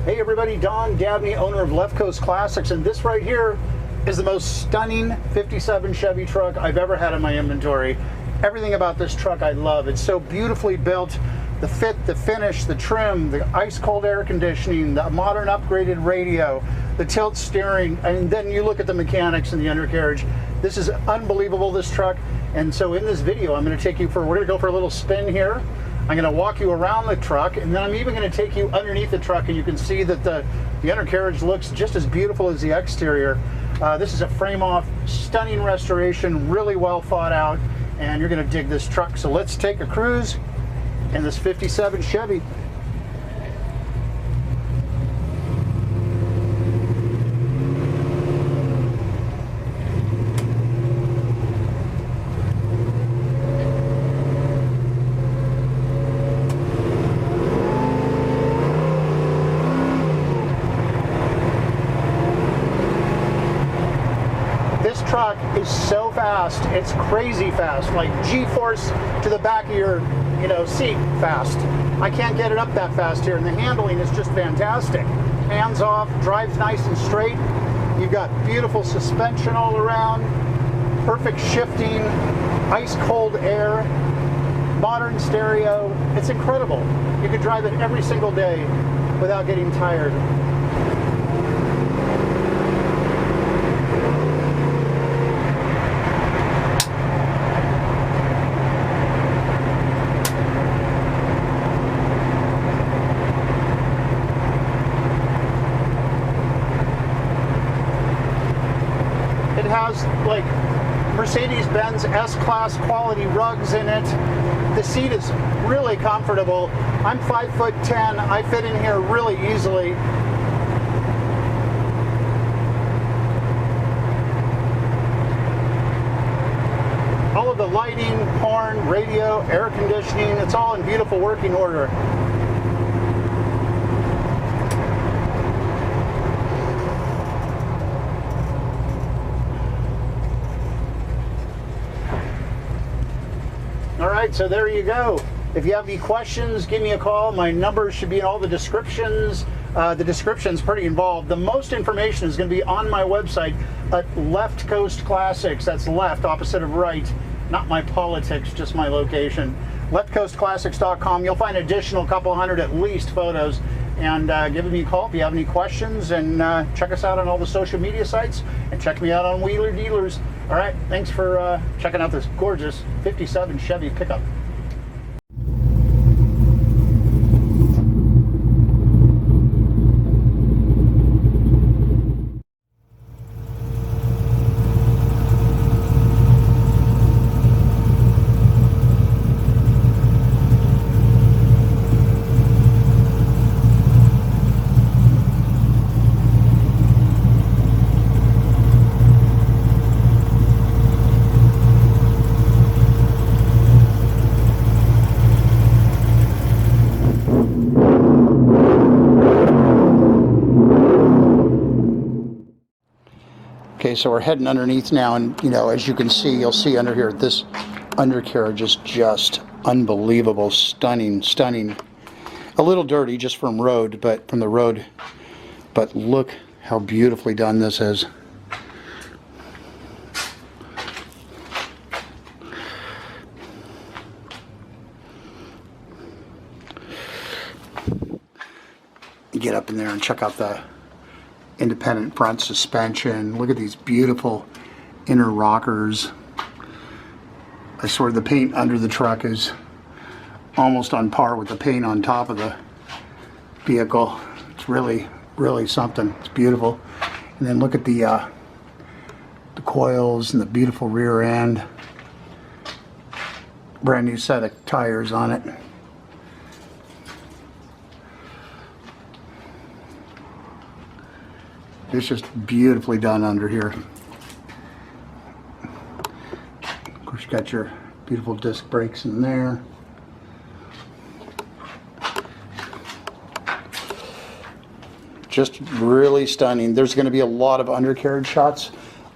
Hey everybody, Don Dabney, owner of Left Coast Classics, and this right here is the most stunning 57 Chevy truck I've ever had in my inventory. Everything about this truck I love. It's so beautifully built. The fit, the finish, the trim, the ice cold air conditioning, the modern upgraded radio, the tilt steering, and then you look at the mechanics and the undercarriage. This is unbelievable, this truck. And so in this video, we're gonna go for a little spin here. I'm going to walk you around the truck, and then I'm even going to take you underneath the truck, and you can see that the undercarriage looks just as beautiful as the exterior. This is a frame-off, stunning restoration, really well thought out, and you're going to dig this truck. So let's take a cruise in this 57 Chevy. This truck is so fast, it's crazy fast, like G-force to the back of your, seat fast. I can't get it up that fast here, and the handling is just fantastic. Hands off, drives nice and straight. You've got beautiful suspension all around, perfect shifting, ice cold air, modern stereo. It's incredible. You could drive it every single day without getting tired. It has like Mercedes-Benz S-Class quality rugs in it. The seat is really comfortable. I'm 5'10". I fit in here really easily. All of the lighting, horn, radio, air conditioning, it's all in beautiful working order. All right, so there you go. If you have any questions, give me a call. My number should be in all the descriptions. The description's pretty involved. The most information is going to be on my website at Left Coast Classics. That's left, opposite of right. Not my politics, just my location. leftcoastclassics.com. You'll find additional couple hundred at least photos. And give me a call if you have any questions. And check us out on all the social media sites. And check me out on Wheeler Dealers. All right, thanks for checking out this gorgeous 57 Chevy pickup. Okay, so we're heading underneath now, and as you can see, you'll see under here, this undercarriage is just unbelievable, stunning. A little dirty just from the road, but look how beautifully done this is. You get up in there and check out the independent front suspension. Look at these beautiful inner rockers. I swear the paint under the truck is almost on par with the paint on top of the vehicle. It's really something. It's beautiful. And then look at the coils and the beautiful rear end. Brand new set of tires on it. It's just beautifully done under here. Of course, you got your beautiful disc brakes in there. Just really stunning. There's going to be a lot of undercarriage shots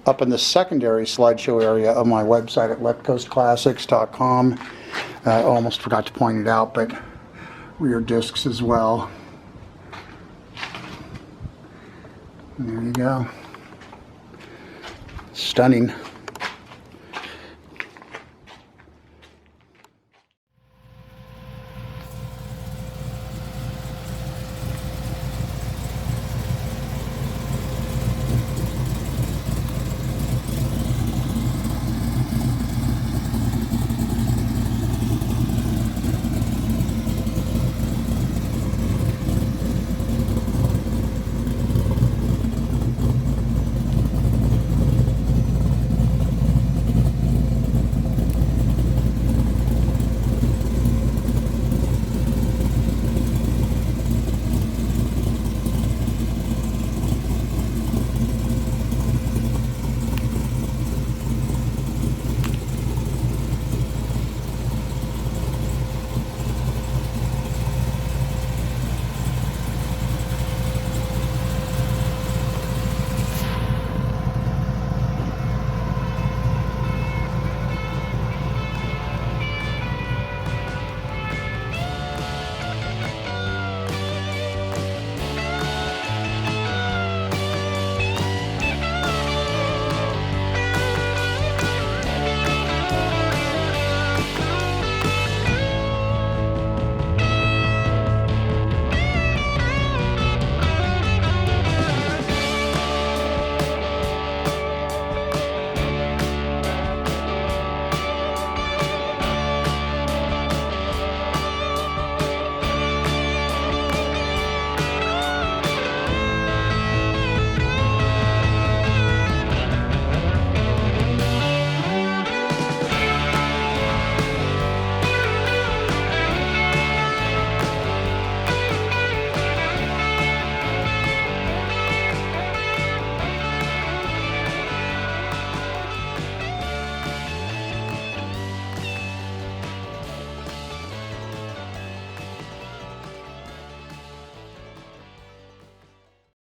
up in the secondary slideshow area of my website at leftcoastclassics.com. I almost forgot to point it out, but rear discs as well. And there you go. Stunning.